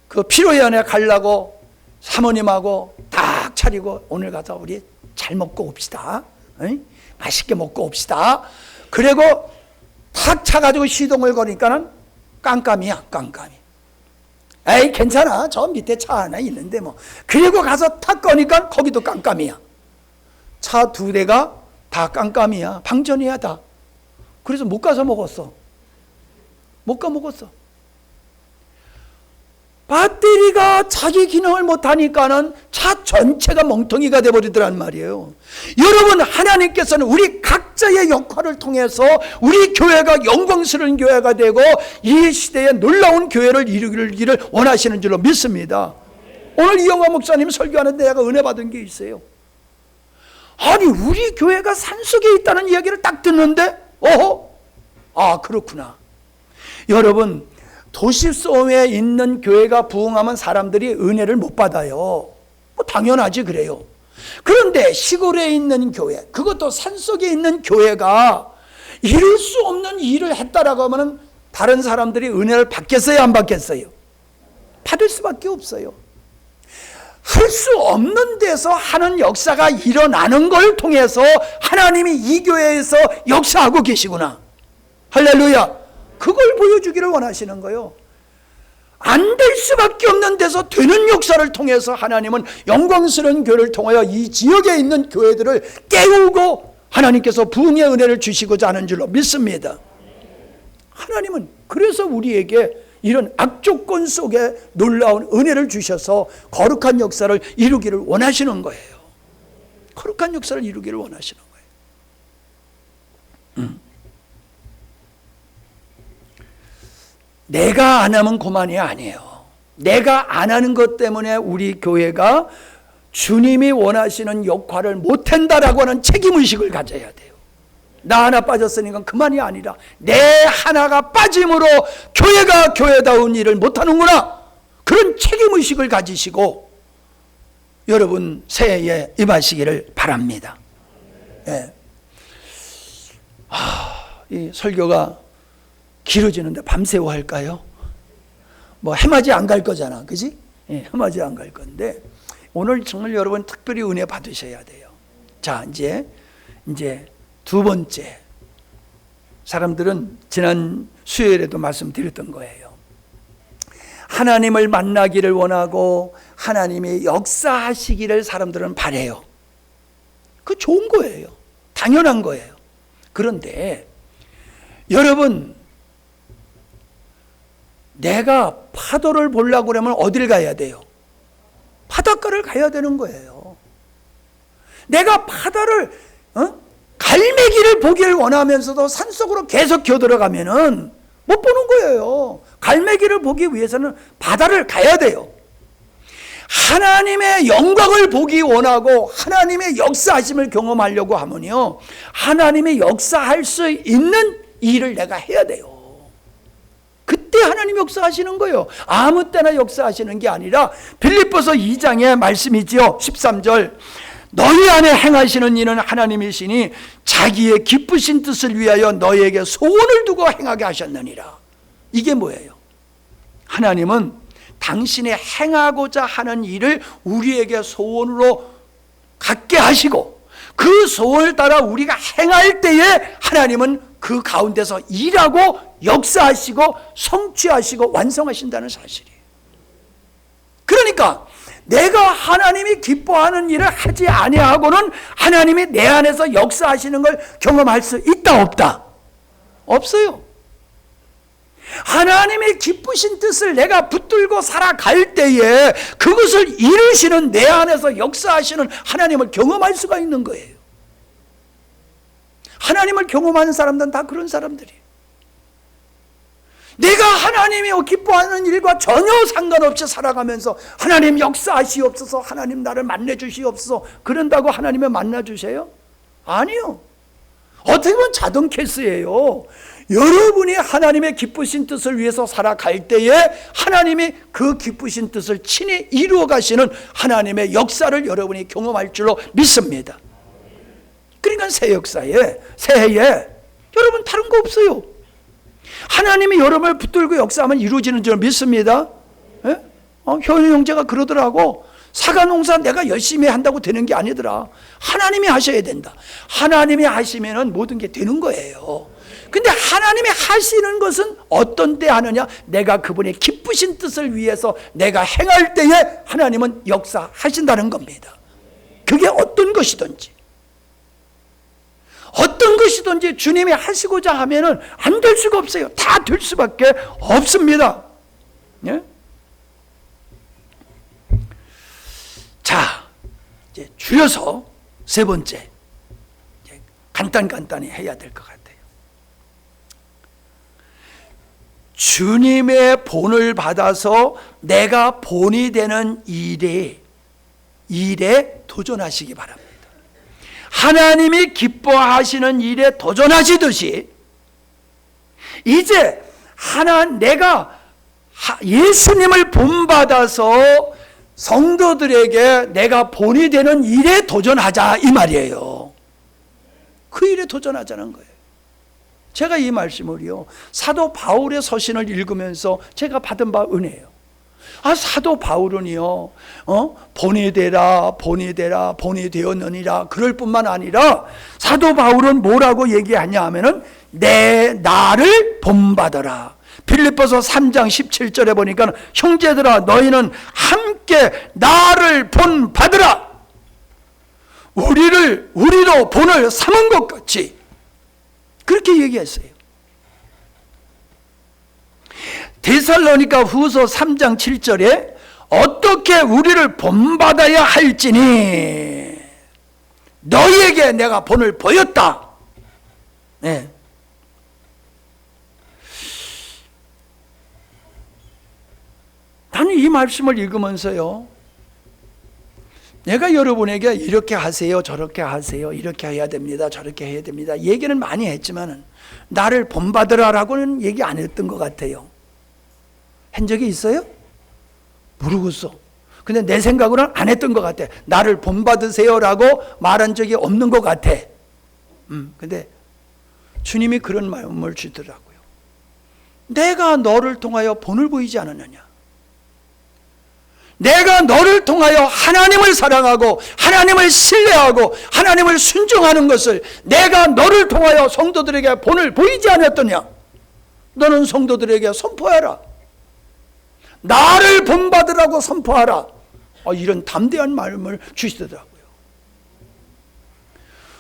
그 피로연에 가려고 사모님하고 딱 차리고 오늘 가서 우리 잘 먹고 옵시다. 응? 맛있게 먹고 옵시다. 그리고 탁 차가지고 시동을 거니까는 깜깜이야, 깜깜이. 에이, 괜찮아. 저 밑에 차 하나 있는데 뭐. 그리고 가서 탁 거니까 거기도 깜깜이야. 차 2대가 다 깜깜이야. 방전이야, 다. 그래서 못 가서 먹었어. 못 가 먹었어. 배터리가 자기 기능을 못하니까는 차 전체가 멍텅이가 돼버리더란 말이에요. 여러분, 하나님께서는 우리 각자의 역할을 통해서 우리 교회가 영광스러운 교회가 되고 이 시대에 놀라운 교회를 이루기를 원하시는 줄로 믿습니다. 오늘 이영화 목사님 설교하는데 내가 은혜 받은 게 있어요. 우리 교회가 산속에 있다는 이야기를 딱 듣는데 그렇구나. 여러분, 도시섬에 있는 교회가 부흥하면 사람들이 은혜를 못 받아요. 당연하지, 그래요. 그런데 시골에 있는 교회, 그것도 산속에 있는 교회가 이룰 수 없는 일을 했다라고 하면 다른 사람들이 은혜를 받겠어요, 안 받겠어요? 받을 수밖에 없어요. 할 수 없는 데서 하는 역사가 일어나는 걸 통해서 하나님이 이 교회에서 역사하고 계시구나. 할렐루야. 그걸 보여주기를 원하시는 거예요. 안 될 수밖에 없는 데서 되는 역사를 통해서 하나님은 영광스러운 교회를 통하여 이 지역에 있는 교회들을 깨우고 하나님께서 부흥의 은혜를 주시고자 하는 줄로 믿습니다. 하나님은 그래서 우리에게 이런 악조건 속에 놀라운 은혜를 주셔서 거룩한 역사를 이루기를 원하시는 거예요. 거룩한 역사를 이루기를 원하시는 거예요. 내가 안 하면 그만이 아니에요. 내가 안 하는 것 때문에 우리 교회가 주님이 원하시는 역할을 못한다라고 하는 책임의식을 가져야 돼요. 나 하나 빠졌으니까 그만이 아니라 내 하나가 빠짐으로 교회가 교회다운 일을 못하는구나, 그런 책임의식을 가지시고 여러분 새해에 임하시기를 바랍니다. 예. 이 설교가 길어지는데 밤새워 할까요? 뭐 해맞이 안 갈 거잖아, 그지? 예, 해맞이 안 갈 건데 오늘 정말 여러분 특별히 은혜 받으셔야 돼요. 자, 이제 두 번째, 사람들은 지난 수요일에도 말씀드렸던 거예요. 하나님을 만나기를 원하고 하나님이 역사하시기를 사람들은 바래요. 그 좋은 거예요. 당연한 거예요. 그런데 여러분, 내가 파도를 보려고 그러면 어딜 가야 돼요? 바닷가를 가야 되는 거예요. 내가 바다를 갈매기를 보기를 원하면서도 산속으로 계속 기어들어가면은 못 보는 거예요. 갈매기를 보기 위해서는 바다를 가야 돼요. 하나님의 영광을 보기 원하고 하나님의 역사하심을 경험하려고 하면요, 하나님의 역사할 수 있는 일을 내가 해야 돼요. 그때 하나님 역사하시는 거예요. 아무 때나 역사하시는 게 아니라 빌립보서 2장의 말씀이지요. 13절, 너희 안에 행하시는 이는 하나님이시니 자기의 기쁘신 뜻을 위하여 너희에게 소원을 두고 행하게 하셨느니라. 이게 뭐예요? 하나님은 당신이 행하고자 하는 일을 우리에게 소원으로 갖게 하시고 그 소원을 따라 우리가 행할 때에 하나님은 그 가운데서 일하고 역사하시고 성취하시고 완성하신다는 사실이에요. 그러니까 내가 하나님이 기뻐하는 일을 하지 아니하고는 하나님이 내 안에서 역사하시는 걸 경험할 수 있다 없다? 없어요. 하나님의 기쁘신 뜻을 내가 붙들고 살아갈 때에 그것을 이루시는 내 안에서 역사하시는 하나님을 경험할 수가 있는 거예요. 하나님을 경험하는 사람들은 다 그런 사람들이에요. 내가 하나님이 기뻐하는 일과 전혀 상관없이 살아가면서 하나님 역사하시옵소서, 하나님 나를 만나주시옵소서 그런다고 하나님을 만나주세요? 아니요. 어떻게 보면 자동 케이스예요. 여러분이 하나님의 기쁘신 뜻을 위해서 살아갈 때에 하나님이 그 기쁘신 뜻을 친히 이루어 가시는 하나님의 역사를 여러분이 경험할 줄로 믿습니다. 그러니까 새 역사에, 새해에 여러분 다른 거 없어요. 하나님이 여러분을 붙들고 역사하면 이루어지는 줄 믿습니다. 예? 현우 형제가 그러더라고. 사과 농사 내가 열심히 한다고 되는 게 아니더라. 하나님이 하셔야 된다. 하나님이 하시면은 모든 게 되는 거예요. 근데 하나님이 하시는 것은 어떤 때 하느냐? 내가 그분의 기쁘신 뜻을 위해서 내가 행할 때에 하나님은 역사하신다는 겁니다. 그게 어떤 것이든지. 어떤 것이든지 주님이 하시고자 하면은 안 될 수가 없어요. 다 될 수밖에 없습니다. 예? 자, 이제 줄여서 세 번째, 이제 간단히 해야 될 것 같아요. 주님의 본을 받아서 내가 본이 되는 일에 도전하시기 바랍니다. 하나님이 기뻐하시는 일에 도전하시듯이 이제 내가 예수님을 본받아서 성도들에게 내가 본이 되는 일에 도전하자 이 말이에요. 그 일에 도전하자는 거예요. 제가 이 말씀을요, 사도 바울의 서신을 읽으면서 제가 받은 바 은혜예요. 사도 바울은요, 본이 되라, 본이 되었느니라 그럴 뿐만 아니라 사도 바울은 뭐라고 얘기하냐 하면은 나를 본받아라. 빌립보서 3장 17절에 보니까 형제들아 너희는 함께 나를 본받으라. 우리도 본을 삼은 것 같이 그렇게 얘기했어요. 데살로니가 후서 3장 7절에 어떻게 우리를 본받아야 할지니 너희에게 내가 본을 보였다. 네. 나는 이 말씀을 읽으면서요, 내가 여러분에게 이렇게 하세요, 저렇게 하세요, 이렇게 해야 됩니다, 저렇게 해야 됩니다 얘기는 많이 했지만 나를 본받으라라고는 얘기 안 했던 것 같아요. 한 적이 있어요? 모르겠어. 근데 내 생각으로는 안 했던 것 같아. 나를 본받으세요라고 말한 적이 없는 것 같아. 근데 주님이 그런 마음을 주더라고요. 내가 너를 통하여 본을 보이지 않았느냐? 내가 너를 통하여 하나님을 사랑하고 하나님을 신뢰하고 하나님을 순종하는 것을 내가 너를 통하여 성도들에게 본을 보이지 않았더냐? 너는 성도들에게 선포하라. 나를 본받으라고 선포하라. 이런 담대한 마음을 주시더라고요.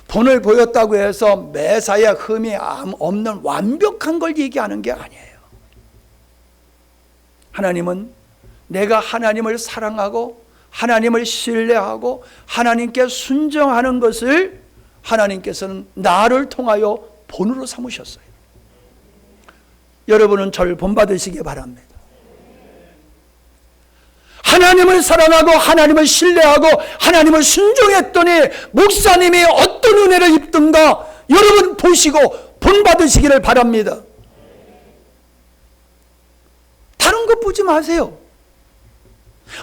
본을 보였다고 해서 매사에 흠이 없는 완벽한 걸 얘기하는 게 아니에요. 하나님은 내가 하나님을 사랑하고 하나님을 신뢰하고 하나님께 순종하는 것을 하나님께서는 나를 통하여 본으로 삼으셨어요. 여러분은 저를 본받으시기 바랍니다. 하나님을 사랑하고 하나님을 신뢰하고 하나님을 순종했더니 목사님이 어떤 은혜를 입든가 여러분 보시고 본받으시기를 바랍니다. 다른 것 보지 마세요.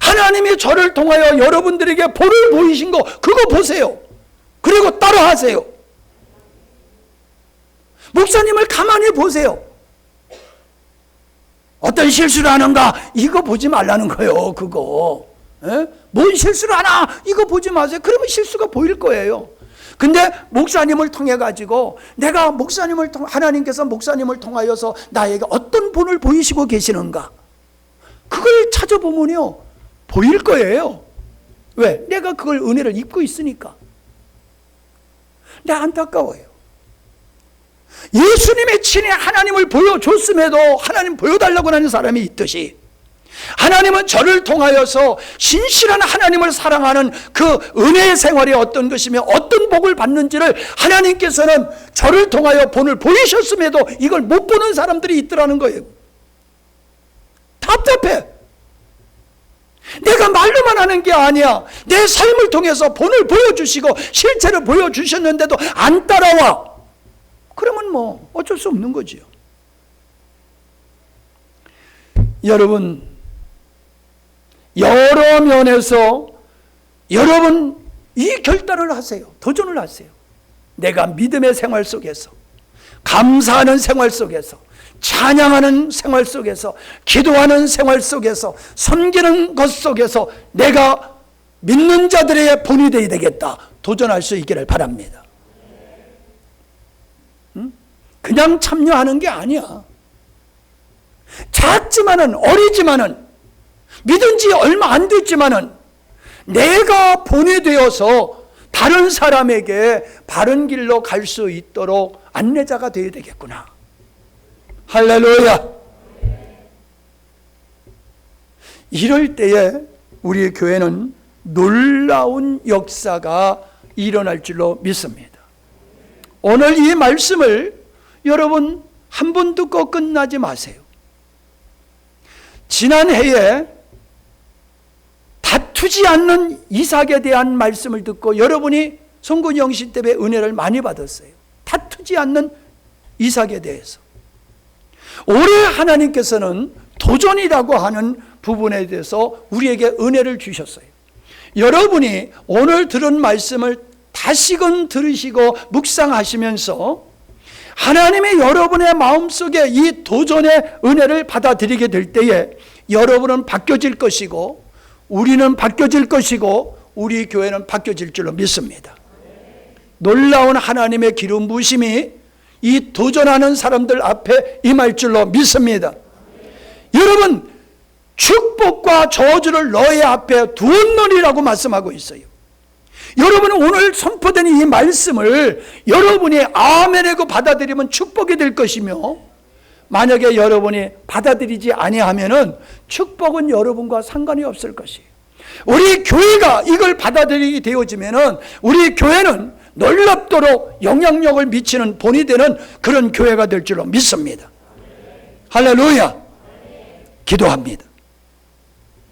하나님이 저를 통하여 여러분들에게 본을 보이신 거 그거 보세요. 그리고 따라하세요. 목사님을 가만히 보세요. 어떤 실수를 하는가 이거 보지 말라는 거예요. 그거 뭔 실수를 하나 이거 보지 마세요. 그러면 실수가 보일 거예요. 근데 목사님을 통해 가지고 내가 하나님께서 목사님을 통하여서 나에게 어떤 본을 보이시고 계시는가 그걸 찾아보면요 보일 거예요. 왜? 내가 그걸 은혜를 입고 있으니까. 근데 안타까워요. 예수님의 친히 하나님을 보여줬음에도 하나님 보여달라고 하는 사람이 있듯이 하나님은 저를 통하여서 신실한 하나님을 사랑하는 그 은혜의 생활이 어떤 것이며 어떤 복을 받는지를 하나님께서는 저를 통하여 본을 보이셨음에도 이걸 못 보는 사람들이 있더라는 거예요. 답답해. 내가 말로만 하는 게 아니야. 내 삶을 통해서 본을 보여주시고 실체를 보여주셨는데도 안 따라와. 그러면 뭐 어쩔 수 없는 거지요. 여러분, 여러 면에서 여러분 이 결단을 하세요. 도전을 하세요. 내가 믿음의 생활 속에서, 감사하는 생활 속에서, 찬양하는 생활 속에서, 기도하는 생활 속에서, 섬기는 것 속에서 내가 믿는 자들의 본이 되어야 되겠다. 도전할 수 있기를 바랍니다. 그냥 참여하는 게 아니야. 작지만은, 어리지만은, 믿은 지 얼마 안 됐지만은 내가 본이 되어서 다른 사람에게 바른 길로 갈 수 있도록 안내자가 되어야 되겠구나. 할렐루야. 이럴 때에 우리 교회는 놀라운 역사가 일어날 줄로 믿습니다. 오늘 이 말씀을 여러분 한 번 듣고 끝나지 마세요. 지난해에 다투지 않는 이삭에 대한 말씀을 듣고 여러분이 송군 영신 때문에 은혜를 많이 받았어요. 다투지 않는 이삭에 대해서. 올해 하나님께서는 도전이라고 하는 부분에 대해서 우리에게 은혜를 주셨어요. 여러분이 오늘 들은 말씀을 다시금 들으시고 묵상하시면서 하나님이 여러분의 마음속에 이 도전의 은혜를 받아들이게 될 때에 여러분은 바뀌어질 것이고 우리는 바뀌어질 것이고 우리 교회는 바뀌어질 줄로 믿습니다. 놀라운 하나님의 기름 부으심이 이 도전하는 사람들 앞에 임할 줄로 믿습니다. 여러분, 축복과 저주를 너의 앞에 두었느니라고 말씀하고 있어요. 여러분은 오늘 선포된 이 말씀을 여러분이 아멘하고 받아들이면 축복이 될 것이며 만약에 여러분이 받아들이지 아니하면은 축복은 여러분과 상관이 없을 것이에요. 우리 교회가 이걸 받아들이게 되어지면은 우리 교회는 놀랍도록 영향력을 미치는 본이 되는 그런 교회가 될 줄로 믿습니다. 할렐루야. 기도합니다.